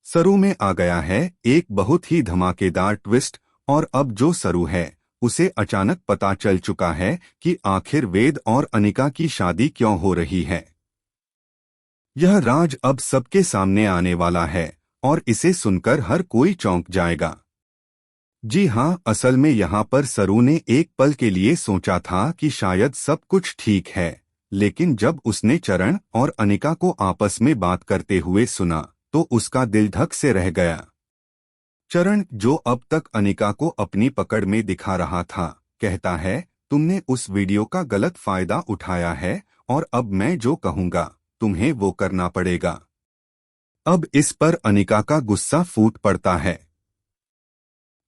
सरू में आ गया है एक बहुत ही धमाकेदार ट्विस्ट। और अब जो सरू है उसे अचानक पता चल चुका है कि आखिर वेद और अनिका की शादी क्यों हो रही है। यह राज अब सबके सामने आने वाला है और इसे सुनकर हर कोई चौंक जाएगा। जी हाँ, असल में यहाँ पर सरू ने एक पल के लिए सोचा था कि शायद सब कुछ ठीक है, लेकिन जब उसने चरण और अनिका को आपस में बात करते हुए सुना तो उसका दिल धक से रह गया। चरण, जो अब तक अनिका को अपनी पकड़ में दिखा रहा था, कहता है, तुमने उस वीडियो का गलत फायदा उठाया है और अब मैं जो कहूँगा तुम्हें वो करना पड़ेगा। अब इस पर अनिका का गुस्सा फूट पड़ता है।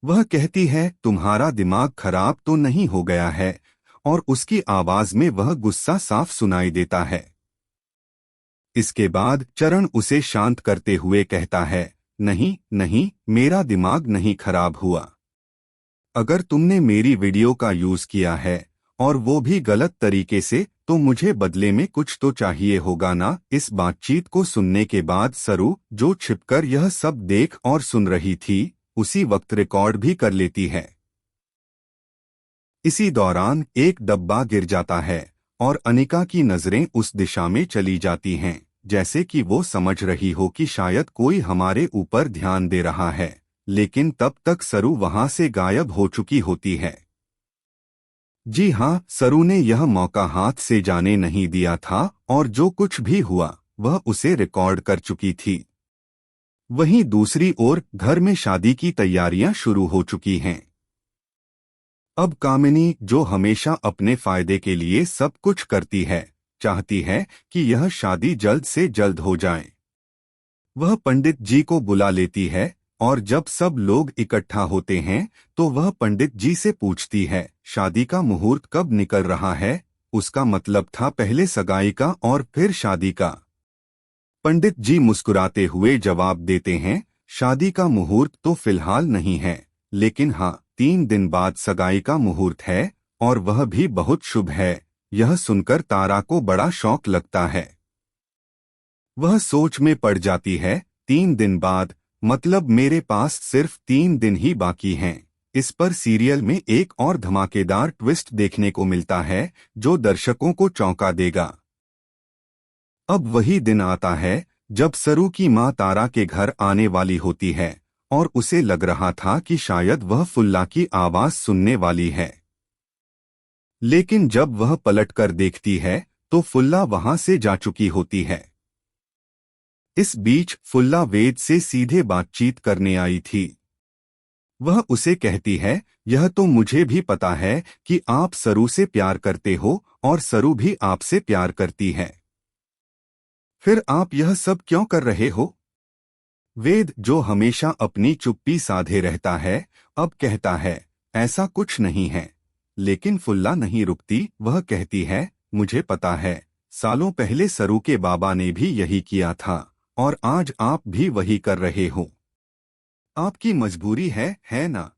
वह कहती है, तुम्हारा दिमाग खराब तो नहीं हो गया है, और उसकी आवाज में वह गुस्सा साफ सुनाई देता है। इसके बाद चरण उसे शांत करते हुए कहता है, नहीं नहीं, मेरा दिमाग नहीं खराब हुआ। अगर तुमने मेरी वीडियो का यूज किया है और वो भी गलत तरीके से, तो मुझे बदले में कुछ तो चाहिए होगा ना। इस बातचीत को सुनने के बाद सरू, जो छिपकर यह सब देख और सुन रही थी, उसी वक्त रिकॉर्ड भी कर लेती है। इसी दौरान एक डब्बा गिर जाता है और अनिका की नजरें उस दिशा में चली जाती हैं, जैसे कि वो समझ रही हो कि शायद कोई हमारे ऊपर ध्यान दे रहा है, लेकिन तब तक सरू वहां से गायब हो चुकी होती है। जी हाँ, सरू ने यह मौका हाथ से जाने नहीं दिया था और जो कुछ भी हुआ वह उसे रिकॉर्ड कर चुकी थी। वहीं दूसरी ओर घर में शादी की तैयारियां शुरू हो चुकी हैं। अब कामिनी, जो हमेशा अपने फायदे के लिए सब कुछ करती है, चाहती है कि यह शादी जल्द से जल्द हो जाए। वह पंडित जी को बुला लेती है और जब सब लोग इकट्ठा होते हैं तो वह पंडित जी से पूछती है, शादी का मुहूर्त कब निकल रहा है। उसका मतलब था पहले सगाई का और फिर शादी का। पंडित जी मुस्कुराते हुए जवाब देते हैं, शादी का मुहूर्त तो फिलहाल नहीं है, लेकिन हाँ, 3 दिन बाद सगाई का मुहूर्त है और वह भी बहुत शुभ है। यह सुनकर तारा को बड़ा शौक लगता है। वह सोच में पड़ जाती है, 3 दिन बाद, मतलब मेरे पास सिर्फ 3 दिन ही बाकी हैं। इस पर सीरियल में एक और धमाकेदार ट्विस्ट देखने को मिलता है जो दर्शकों को चौंका देगा। अब वही दिन आता है जब सरू की मां तारा के घर आने वाली होती है और उसे लग रहा था कि शायद वह फुल्ला की आवाज सुनने वाली है। लेकिन जब वह पलटकर देखती है तो फुल्ला वहां से जा चुकी होती है। इस बीच फुल्ला वेद से सीधे बातचीत करने आई थी। वह उसे कहती है, यह तो मुझे भी पता है कि आप सरू से प्यार करते हो और सरू भी आपसे प्यार करती है, फिर आप यह सब क्यों कर रहे हो। वेद, जो हमेशा अपनी चुप्पी साधे रहता है, अब कहता है, ऐसा कुछ नहीं है। लेकिन फुल्ला नहीं रुकती। वह कहती है, मुझे पता है, सालों पहले सरू के बाबा ने भी यही किया था और आज आप भी वही कर रहे हो। आपकी मजबूरी है ना।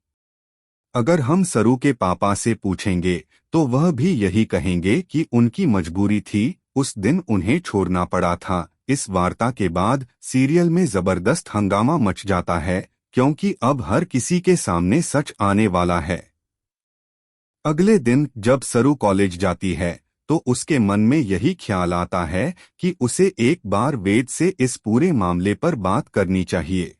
अगर हम सरू के पापा से पूछेंगे तो वह भी यही कहेंगे कि उनकी मजबूरी थी, उस दिन उन्हें छोड़ना पड़ा था। इस वार्ता के बाद सीरियल में जबरदस्त हंगामा मच जाता है, क्योंकि अब हर किसी के सामने सच आने वाला है। अगले दिन जब सरू कॉलेज जाती है तो उसके मन में यही ख्याल आता है कि उसे एक बार वेद से इस पूरे मामले पर बात करनी चाहिए।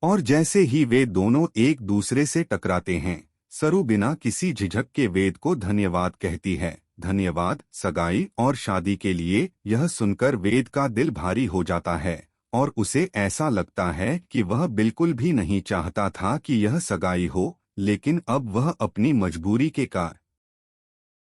और जैसे ही वे दोनों एक दूसरे से टकराते हैं, सरू बिना किसी झिझक के वेद को धन्यवाद कहती है। धन्यवाद सगाई और शादी के लिए। यह सुनकर वेद का दिल भारी हो जाता है और उसे ऐसा लगता है कि वह बिल्कुल भी नहीं चाहता था कि यह सगाई हो, लेकिन अब वह अपनी मजबूरी के कारण